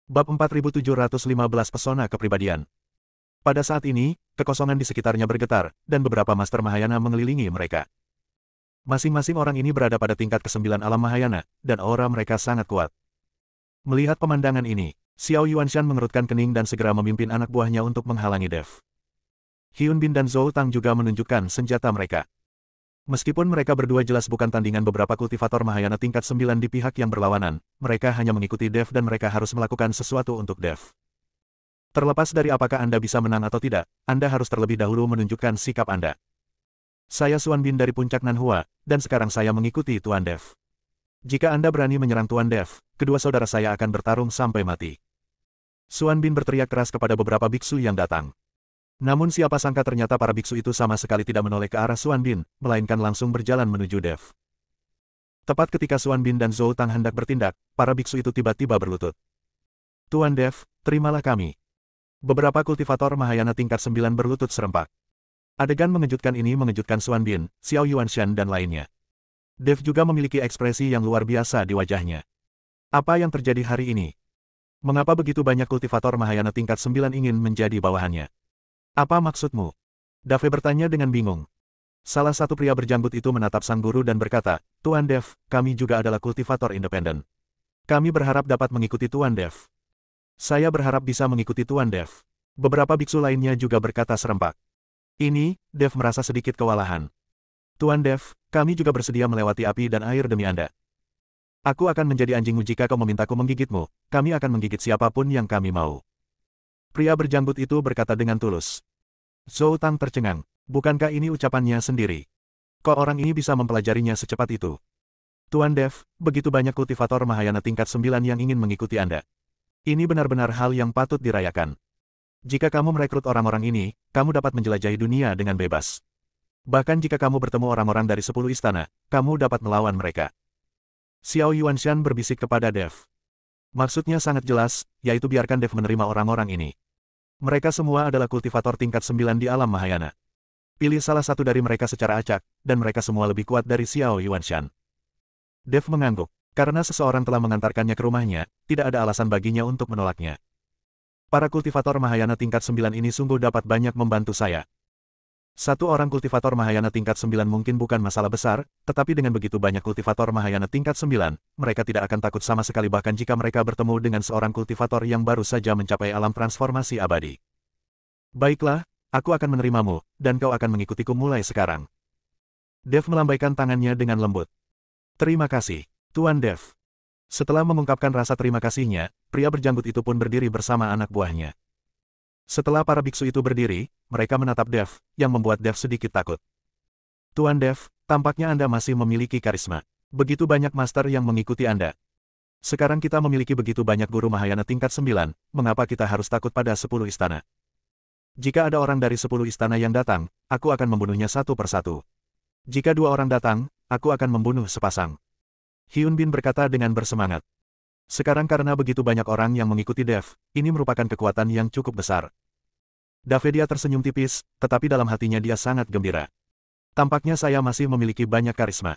Bab 4715 Pesona Kepribadian. Pada saat ini, kekosongan di sekitarnya bergetar, dan beberapa Master Mahayana mengelilingi mereka. Masing-masing orang ini berada pada tingkat ke-9 alam Mahayana, dan aura mereka sangat kuat. Melihat pemandangan ini, Xiao Yuanshan mengerutkan kening dan segera memimpin anak buahnya untuk menghalangi Dev. Hyun Bin dan Zhou Tang juga menunjukkan senjata mereka. Meskipun mereka berdua jelas bukan tandingan beberapa kultivator Mahayana tingkat 9 di pihak yang berlawanan, mereka hanya mengikuti Dev dan mereka harus melakukan sesuatu untuk Dev. Terlepas dari apakah Anda bisa menang atau tidak, Anda harus terlebih dahulu menunjukkan sikap Anda. Saya Xuan Bin dari puncak Nanhua, dan sekarang saya mengikuti Tuan Dev. Jika Anda berani menyerang Tuan Dev, kedua saudara saya akan bertarung sampai mati. Xuan Bin berteriak keras kepada beberapa biksu yang datang. Namun siapa sangka ternyata para biksu itu sama sekali tidak menoleh ke arah Xuan Bin, melainkan langsung berjalan menuju Dev. Tepat ketika Xuan Bin dan Zhou Tang hendak bertindak, para biksu itu tiba-tiba berlutut. Tuan Dev, terimalah kami. Beberapa kultivator Mahayana tingkat 9 berlutut serempak. Adegan mengejutkan ini mengejutkan Xuan Bin, Xiao Yuanshan dan lainnya. Dev juga memiliki ekspresi yang luar biasa di wajahnya. Apa yang terjadi hari ini? Mengapa begitu banyak kultivator Mahayana tingkat 9 ingin menjadi bawahannya? Apa maksudmu? Dave bertanya dengan bingung. Salah satu pria berjanggut itu menatap sang guru dan berkata, Tuan Dev, kami juga adalah kultivator independen. Kami berharap dapat mengikuti Tuan Dev. Saya berharap bisa mengikuti Tuan Dev. Beberapa biksu lainnya juga berkata serempak. Ini, Dev merasa sedikit kewalahan. Tuan Dev, kami juga bersedia melewati api dan air demi Anda. Aku akan menjadi anjingmu jika kau memintaku menggigitmu, kami akan menggigit siapapun yang kami mau. Pria berjanggut itu berkata dengan tulus. Zhou Tang tercengang. Bukankah ini ucapannya sendiri? Kok orang ini bisa mempelajarinya secepat itu? Tuan Dev, begitu banyak kultivator Mahayana tingkat 9 yang ingin mengikuti Anda. Ini benar-benar hal yang patut dirayakan. Jika kamu merekrut orang-orang ini, kamu dapat menjelajahi dunia dengan bebas. Bahkan jika kamu bertemu orang-orang dari 10 istana, kamu dapat melawan mereka. Xiao Yuanshan berbisik kepada Dev. Maksudnya sangat jelas, yaitu biarkan Dev menerima orang-orang ini. Mereka semua adalah kultivator tingkat 9 di alam Mahayana. Pilih salah satu dari mereka secara acak, dan mereka semua lebih kuat dari Xiao Yuanshan. Dev mengangguk. Karena seseorang telah mengantarkannya ke rumahnya, tidak ada alasan baginya untuk menolaknya. Para kultivator Mahayana tingkat 9 ini sungguh dapat banyak membantu saya. Satu orang kultivator Mahayana tingkat 9 mungkin bukan masalah besar, tetapi dengan begitu banyak kultivator Mahayana tingkat 9, mereka tidak akan takut sama sekali bahkan jika mereka bertemu dengan seorang kultivator yang baru saja mencapai alam transformasi abadi. Baiklah, aku akan menerimamu, dan kau akan mengikutiku mulai sekarang. Dev melambaikan tangannya dengan lembut. Terima kasih, Tuan Dev. Setelah mengungkapkan rasa terima kasihnya, pria berjanggut itu pun berdiri bersama anak buahnya. Setelah para biksu itu berdiri, mereka menatap Dev, yang membuat Dev sedikit takut. Tuan Dev, tampaknya Anda masih memiliki karisma. Begitu banyak master yang mengikuti Anda. Sekarang kita memiliki begitu banyak guru Mahayana tingkat 9, mengapa kita harus takut pada 10 istana? Jika ada orang dari 10 istana yang datang, aku akan membunuhnya satu persatu. Jika 2 orang datang, aku akan membunuh sepasang. Hyun Bin berkata dengan bersemangat. Sekarang karena begitu banyak orang yang mengikuti Dev, ini merupakan kekuatan yang cukup besar. Davedia tersenyum tipis, tetapi dalam hatinya dia sangat gembira. Tampaknya saya masih memiliki banyak karisma.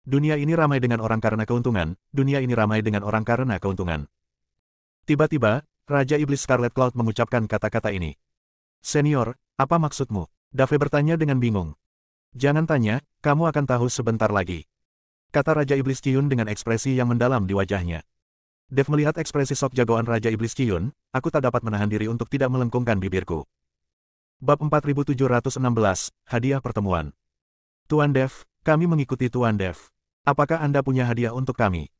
Dunia ini ramai dengan orang karena keuntungan, dunia ini ramai dengan orang karena keuntungan. Tiba-tiba, Raja Iblis Scarlet Cloud mengucapkan kata-kata ini. Senior, apa maksudmu? Dave bertanya dengan bingung. Jangan tanya, kamu akan tahu sebentar lagi. Kata Raja Iblis Qiyun dengan ekspresi yang mendalam di wajahnya. Dev melihat ekspresi sok jagoan Raja Iblis Qiyun, aku tak dapat menahan diri untuk tidak melengkungkan bibirku. Bab 4716, Hadiah Pertemuan. Tuan Dev, kami mengikuti Tuan Dev. Apakah Anda punya hadiah untuk kami?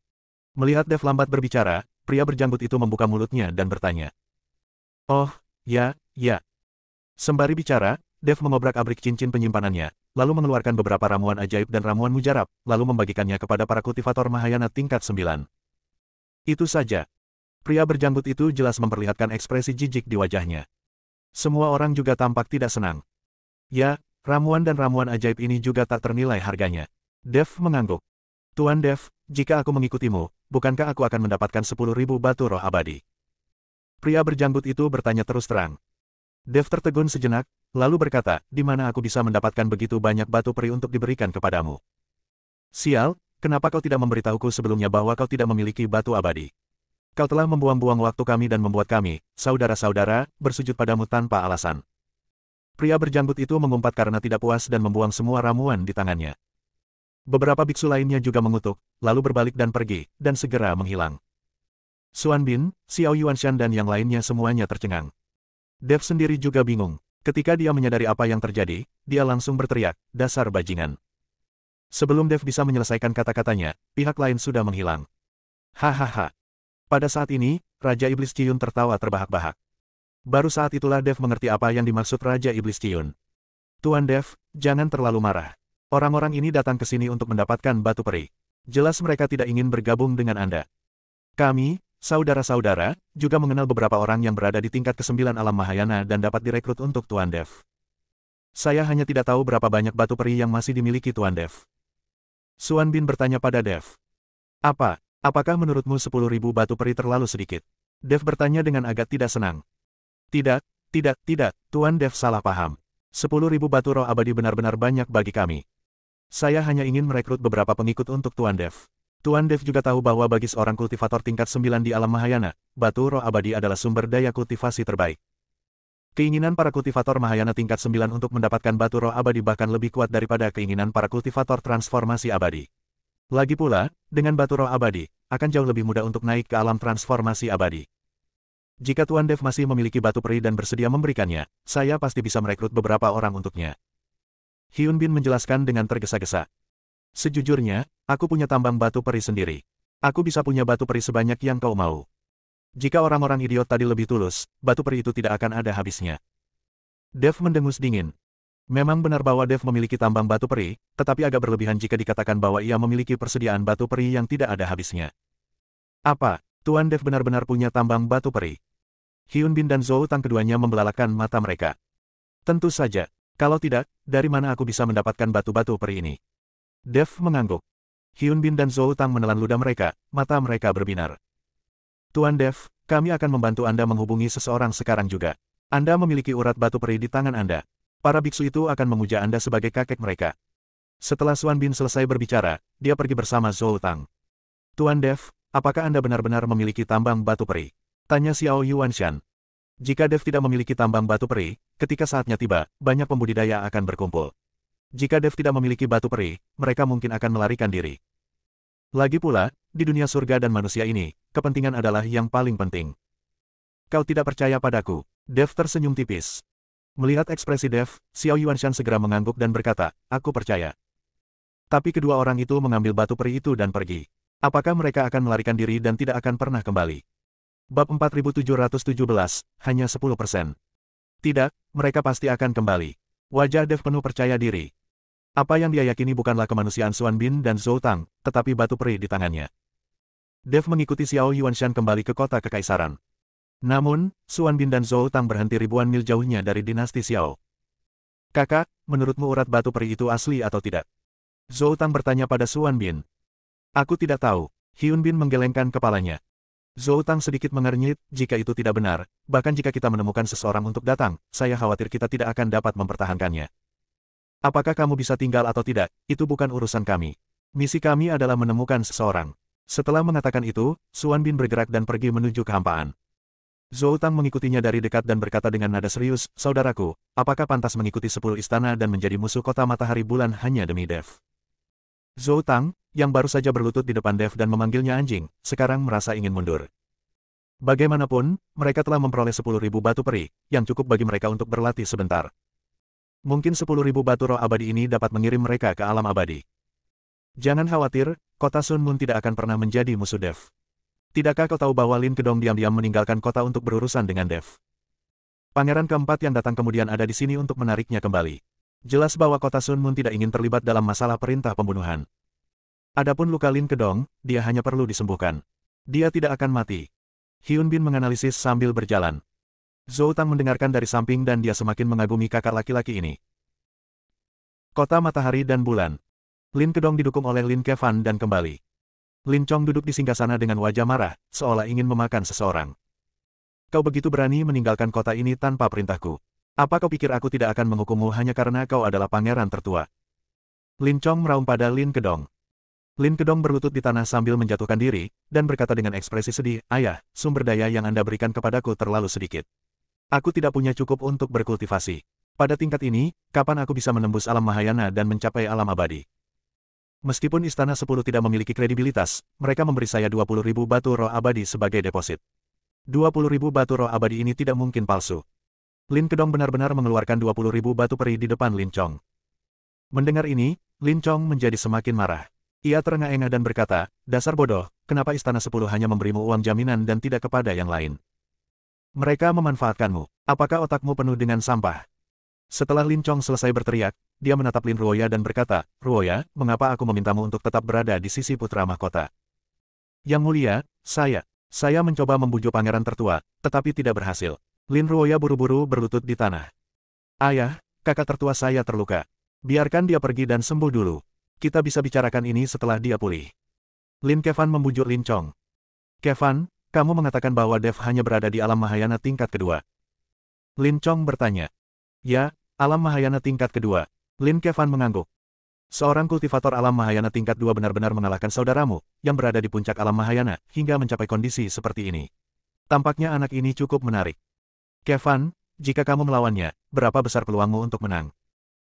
Melihat Dev lambat berbicara, pria berjanggut itu membuka mulutnya dan bertanya. Oh, ya. Sembari bicara, Dev mengobrak-abrik cincin penyimpanannya, lalu mengeluarkan beberapa ramuan ajaib dan ramuan mujarab, lalu membagikannya kepada para kultivator Mahayana tingkat 9. Itu saja. Pria berjanggut itu jelas memperlihatkan ekspresi jijik di wajahnya. Semua orang juga tampak tidak senang. Ya, ramuan dan ramuan ajaib ini juga tak ternilai harganya. Dev mengangguk. Tuan Dev, jika aku mengikutimu, bukankah aku akan mendapatkan 10.000 batu roh abadi? Pria berjanggut itu bertanya terus terang. Dev tertegun sejenak, lalu berkata, di mana aku bisa mendapatkan begitu banyak batu peri untuk diberikan kepadamu? Sial, kenapa kau tidak memberitahuku sebelumnya bahwa kau tidak memiliki batu abadi? Kau telah membuang-buang waktu kami dan membuat kami, saudara-saudara, bersujud padamu tanpa alasan. Pria berjanggut itu mengumpat karena tidak puas dan membuang semua ramuan di tangannya. Beberapa biksu lainnya juga mengutuk, lalu berbalik dan pergi, dan segera menghilang. Xuan Bin, Xiao Yuanshan dan yang lainnya semuanya tercengang. Dev sendiri juga bingung. Ketika dia menyadari apa yang terjadi, dia langsung berteriak, dasar bajingan. Sebelum Dev bisa menyelesaikan kata-katanya, pihak lain sudah menghilang. Hahaha. Pada saat ini, Raja Iblis Ciyun tertawa terbahak-bahak. Baru saat itulah Dev mengerti apa yang dimaksud Raja Iblis Ciyun. Tuan Dev, jangan terlalu marah. Orang-orang ini datang ke sini untuk mendapatkan batu peri. Jelas mereka tidak ingin bergabung dengan Anda. Kami, saudara-saudara, juga mengenal beberapa orang yang berada di tingkat ke-9 alam Mahayana dan dapat direkrut untuk Tuan Dev. Saya hanya tidak tahu berapa banyak batu peri yang masih dimiliki Tuan Dev. Xuan Bin bertanya pada Dev. Apakah menurutmu 10.000 batu peri terlalu sedikit? Dev bertanya dengan agak tidak senang. Tidak, Tuan Dev salah paham. 10.000 batu roh abadi benar-benar banyak bagi kami. Saya hanya ingin merekrut beberapa pengikut untuk Tuan Dev. Tuan Dev juga tahu bahwa bagi seorang kultivator tingkat 9 di alam Mahayana, batu roh abadi adalah sumber daya kultivasi terbaik. Keinginan para kultivator Mahayana tingkat 9 untuk mendapatkan batu roh abadi bahkan lebih kuat daripada keinginan para kultivator transformasi abadi. Lagi pula, dengan batu roh abadi, akan jauh lebih mudah untuk naik ke alam transformasi abadi. Jika Tuan Dev masih memiliki batu peri dan bersedia memberikannya, saya pasti bisa merekrut beberapa orang untuknya. Hyun Bin menjelaskan dengan tergesa-gesa. Sejujurnya, aku punya tambang batu peri sendiri. Aku bisa punya batu peri sebanyak yang kau mau. Jika orang-orang idiot tadi lebih tulus, batu peri itu tidak akan ada habisnya. Dev mendengus dingin. Memang benar bahwa Dev memiliki tambang batu peri, tetapi agak berlebihan jika dikatakan bahwa ia memiliki persediaan batu peri yang tidak ada habisnya. Apa, Tuan Dev benar-benar punya tambang batu peri? Hyun Bin dan Zhou Tang keduanya membelalakan mata mereka. Tentu saja. Kalau tidak, dari mana aku bisa mendapatkan batu-batu peri ini? Dev mengangguk. Hyun Bin dan Zhou Tang menelan ludah mereka, mata mereka berbinar. Tuan Dev, kami akan membantu Anda menghubungi seseorang sekarang juga. Anda memiliki urat batu peri di tangan Anda. Para biksu itu akan memuja Anda sebagai kakek mereka. Setelah Xuan Bin selesai berbicara, dia pergi bersama Zhou Tang. Tuan Dev, apakah Anda benar-benar memiliki tambang batu peri? Tanya Xiao Yuanshan. Jika Dev tidak memiliki tambang batu peri, ketika saatnya tiba, banyak pembudidaya akan berkumpul. Jika Dev tidak memiliki batu peri, mereka mungkin akan melarikan diri. Lagi pula, di dunia surga dan manusia ini, kepentingan adalah yang paling penting. Kau tidak percaya padaku? Dev tersenyum tipis. Melihat ekspresi Dev, Xiao Yuanshan segera mengangguk dan berkata, aku percaya. Tapi kedua orang itu mengambil batu peri itu dan pergi. Apakah mereka akan melarikan diri dan tidak akan pernah kembali? Bab 4717, hanya 10%. Tidak, mereka pasti akan kembali. Wajah Dev penuh percaya diri. Apa yang dia yakini bukanlah kemanusiaan Xuan Bin dan Zhou Tang, tetapi batu peri di tangannya. Dev mengikuti Xiao Yuanshan kembali ke kota kekaisaran. Namun, Xuan Bin dan Zhou Tang berhenti ribuan mil jauhnya dari dinasti Xiao. Kakak, menurutmu urat batu peri itu asli atau tidak? Zhou Tang bertanya pada Xuan Bin. Aku tidak tahu. Hyun Bin menggelengkan kepalanya. Zhou Tang sedikit mengernyit, jika itu tidak benar, bahkan jika kita menemukan seseorang untuk datang, saya khawatir kita tidak akan dapat mempertahankannya. Apakah kamu bisa tinggal atau tidak, itu bukan urusan kami. Misi kami adalah menemukan seseorang. Setelah mengatakan itu, Xuan Bin bergerak dan pergi menuju kehampaan. Zhou Tang mengikutinya dari dekat dan berkata dengan nada serius, saudaraku, apakah pantas mengikuti 10 istana dan menjadi musuh kota matahari bulan hanya demi Dev? Zhou Tang, yang baru saja berlutut di depan Dev dan memanggilnya anjing, sekarang merasa ingin mundur. Bagaimanapun, mereka telah memperoleh 10.000 batu peri, yang cukup bagi mereka untuk berlatih sebentar. Mungkin 10.000 batu roh abadi ini dapat mengirim mereka ke alam abadi. Jangan khawatir, kota Sun Moon tidak akan pernah menjadi musuh Dev. Tidakkah kau tahu bahwa Lin Kedong diam-diam meninggalkan kota untuk berurusan dengan Dev? Pangeran keempat yang datang kemudian ada di sini untuk menariknya kembali. Jelas bahwa kota Sun Moon tidak ingin terlibat dalam masalah perintah pembunuhan. Adapun luka Lin Kedong, dia hanya perlu disembuhkan. Dia tidak akan mati. Hyun Bin menganalisis sambil berjalan. Zhou Tang mendengarkan dari samping dan dia semakin mengagumi kakak laki-laki ini. Kota Matahari dan Bulan. Lin Kedong didukung oleh Lin Kevan dan kembali. Lin Chong duduk di singgasana dengan wajah marah, seolah ingin memakan seseorang. Kau begitu berani meninggalkan kota ini tanpa perintahku. Apa kau pikir aku tidak akan menghukummu hanya karena kau adalah pangeran tertua? Lin Chong meraung pada Lin Kedong. Lin Kedong berlutut di tanah sambil menjatuhkan diri, dan berkata dengan ekspresi sedih, "Ayah, sumber daya yang Anda berikan kepadaku terlalu sedikit. Aku tidak punya cukup untuk berkultivasi. Pada tingkat ini, kapan aku bisa menembus alam Mahayana dan mencapai alam abadi?" Meskipun Istana 10 tidak memiliki kredibilitas, mereka memberi saya 20.000 batu roh abadi sebagai deposit. 20.000 batu roh abadi ini tidak mungkin palsu. Lin Kedong benar-benar mengeluarkan 20.000 batu peri di depan Lin Chong. Mendengar ini, Lin Chong menjadi semakin marah. Ia terengah-engah dan berkata, "Dasar bodoh, kenapa Istana 10 hanya memberimu uang jaminan dan tidak kepada yang lain? Mereka memanfaatkanmu. Apakah otakmu penuh dengan sampah?" Setelah Lin Chong selesai berteriak, dia menatap Lin Ruoya dan berkata, "Ruoya, mengapa aku memintamu untuk tetap berada di sisi putra mahkota?" "Yang mulia, saya mencoba membujuk pangeran tertua, tetapi tidak berhasil." Lin Ruoya buru-buru berlutut di tanah. "Ayah, kakak tertua saya terluka. Biarkan dia pergi dan sembuh dulu. Kita bisa bicarakan ini setelah dia pulih." Lin Kevan membujuk Lin Chong. "Kevan, kamu mengatakan bahwa Dev hanya berada di alam Mahayana tingkat kedua." Lin Chong bertanya. "Ya, alam Mahayana tingkat kedua." Lin Kevan mengangguk. "Seorang kultivator alam Mahayana tingkat 2 benar-benar mengalahkan saudaramu, yang berada di puncak alam Mahayana, hingga mencapai kondisi seperti ini. Tampaknya anak ini cukup menarik. Kevan, jika kamu melawannya, berapa besar peluangmu untuk menang?"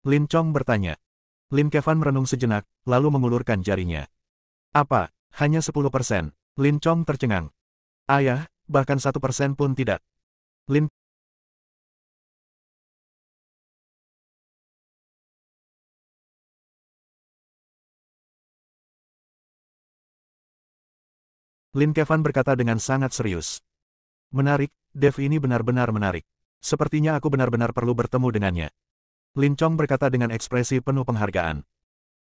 Lin Chong bertanya. Lin Kevan merenung sejenak, lalu mengulurkan jarinya. "Apa, hanya 10%? Lin Chong tercengang. "Ayah, bahkan 1% pun tidak." Lin Lin Kevan berkata dengan sangat serius. "Menarik, Dev ini benar-benar menarik. Sepertinya aku benar-benar perlu bertemu dengannya." Lin Chong berkata dengan ekspresi penuh penghargaan.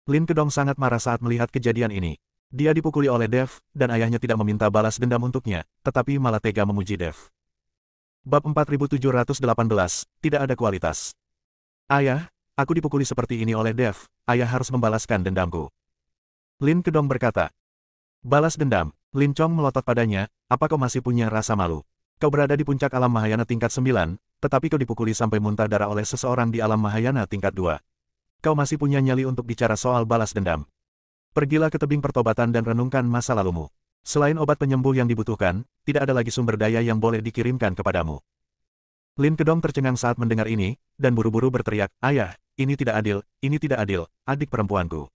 Lin Kedong sangat marah saat melihat kejadian ini. Dia dipukuli oleh Dev, dan ayahnya tidak meminta balas dendam untuknya, tetapi malah tega memuji Dev. Bab 4718, tidak ada kualitas. "Ayah, aku dipukuli seperti ini oleh Dev, ayah harus membalaskan dendamku." Lin Kedong berkata. "Balas dendam?" Lin Chong melotot padanya, "Apa kau masih punya rasa malu? Kau berada di puncak alam Mahayana tingkat 9, tetapi kau dipukuli sampai muntah darah oleh seseorang di alam Mahayana tingkat 2. Kau masih punya nyali untuk bicara soal balas dendam. Pergilah ke tebing pertobatan dan renungkan masa lalumu. Selain obat penyembuh yang dibutuhkan, tidak ada lagi sumber daya yang boleh dikirimkan kepadamu." Lin Kedong tercengang saat mendengar ini, dan buru-buru berteriak, "Ayah, ini tidak adil, adik perempuanku.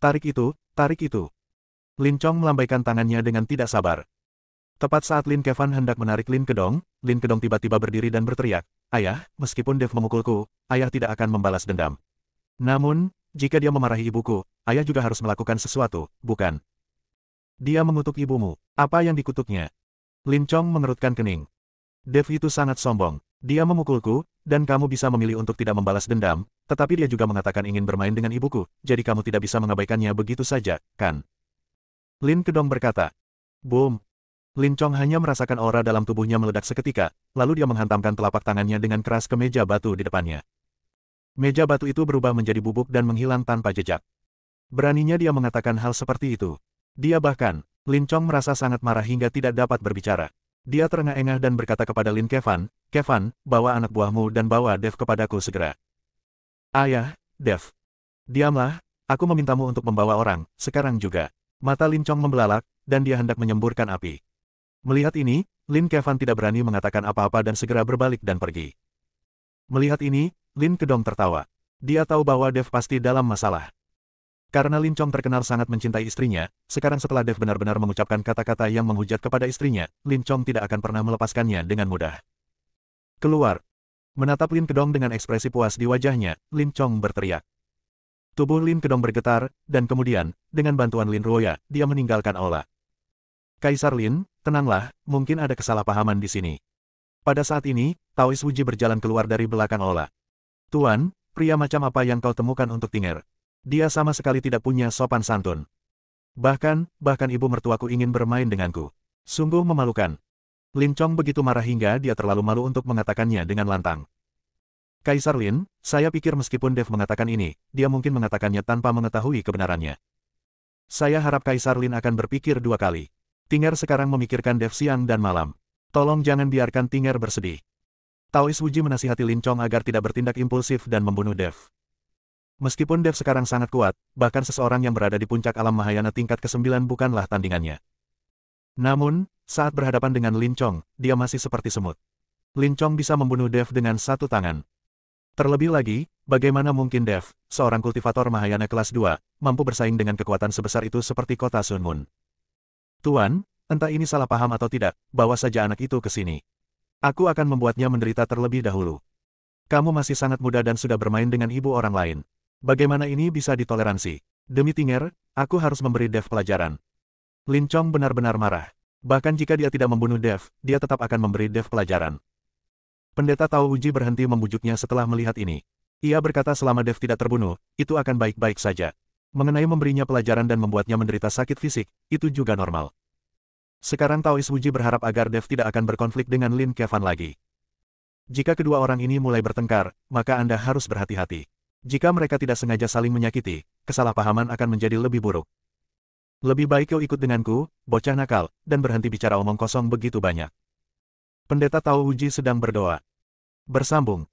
Tarik itu, tarik itu." Lin Chong melambaikan tangannya dengan tidak sabar. Tepat saat Lin Kevan hendak menarik Lin Kedong tiba-tiba berdiri dan berteriak, "Ayah, meskipun Dev memukulku, ayah tidak akan membalas dendam. Namun, jika dia memarahi ibuku, ayah juga harus melakukan sesuatu, bukan? Dia mengutuk ibumu. Apa yang dikutuknya?" Lin Chong mengerutkan kening. "Dev itu sangat sombong. Dia memukulku, dan kamu bisa memilih untuk tidak membalas dendam, tetapi dia juga mengatakan ingin bermain dengan ibuku, jadi kamu tidak bisa mengabaikannya begitu saja, kan?" Lin Kedong berkata. Boom. Lin Chong hanya merasakan aura dalam tubuhnya meledak seketika, lalu dia menghantamkan telapak tangannya dengan keras ke meja batu di depannya. Meja batu itu berubah menjadi bubuk dan menghilang tanpa jejak. Beraninya dia mengatakan hal seperti itu. Lin Chong merasa sangat marah hingga tidak dapat berbicara. Dia terengah-engah dan berkata kepada Lin Kevan, "Kevan, bawa anak buahmu dan bawa Dev kepadaku segera." "Ayah, Dev. Diamlah, aku memintamu untuk membawa orang, sekarang juga." Mata Lin Chong membelalak, dan dia hendak menyemburkan api. Melihat ini, Lin Kevan tidak berani mengatakan apa-apa dan segera berbalik dan pergi. Melihat ini, Lin Kedong tertawa. Dia tahu bahwa Dev pasti dalam masalah. Karena Lin Chong terkenal sangat mencintai istrinya, sekarang setelah Dev benar-benar mengucapkan kata-kata yang menghujat kepada istrinya, Lin Chong tidak akan pernah melepaskannya dengan mudah. "Keluar!" Menatap Lin Kedong dengan ekspresi puas di wajahnya, Lin Chong berteriak. Tubuh Lin Kedong bergetar, dan kemudian, dengan bantuan Lin Ruoya, dia meninggalkan aula. "Kaisar Lin, tenanglah, mungkin ada kesalahpahaman di sini." Pada saat ini, Taois Wuji berjalan keluar dari belakang aula. "Tuan, pria macam apa yang kau temukan untuk Tinger? Dia sama sekali tidak punya sopan santun. Bahkan ibu mertuaku ingin bermain denganku. Sungguh memalukan." Lin Chong begitu marah hingga dia terlalu malu untuk mengatakannya dengan lantang. "Kaisar Lin, saya pikir meskipun Dev mengatakan ini, dia mungkin mengatakannya tanpa mengetahui kebenarannya. Saya harap Kaisar Lin akan berpikir 2 kali. Tinger sekarang memikirkan Dev siang dan malam. Tolong jangan biarkan Tinger bersedih." Taois Wuji menasihati Lin Chong agar tidak bertindak impulsif dan membunuh Dev. Meskipun Dev sekarang sangat kuat, bahkan seseorang yang berada di puncak alam Mahayana tingkat ke-9 bukanlah tandingannya. Namun, saat berhadapan dengan Lin Chong, dia masih seperti semut. Lin Chong bisa membunuh Dev dengan satu tangan. Terlebih lagi, bagaimana mungkin Dev, seorang kultivator Mahayana kelas 2, mampu bersaing dengan kekuatan sebesar itu seperti kota Sun Moon? Tuan, entah ini salah paham atau tidak, bawa saja anak itu ke sini. Aku akan membuatnya menderita terlebih dahulu. Kamu masih sangat muda dan sudah bermain dengan ibu orang lain. Bagaimana ini bisa ditoleransi? Demi Tinger, aku harus memberi Dev pelajaran. Lin Chong benar-benar marah. Bahkan jika dia tidak membunuh Dev, dia tetap akan memberi Dev pelajaran. Pendeta Tao Uji berhenti membujuknya setelah melihat ini. Ia berkata selama Dev tidak terbunuh, itu akan baik-baik saja. Mengenai memberinya pelajaran dan membuatnya menderita sakit fisik, itu juga normal. Sekarang Taois Uji berharap agar Dev tidak akan berkonflik dengan Lin Kevan lagi. Jika kedua orang ini mulai bertengkar, maka Anda harus berhati-hati. Jika mereka tidak sengaja saling menyakiti, kesalahpahaman akan menjadi lebih buruk. Lebih baik kau ikut denganku, bocah nakal, dan berhenti bicara omong kosong begitu banyak. Pendeta Tao Uji sedang berdoa. Bersambung.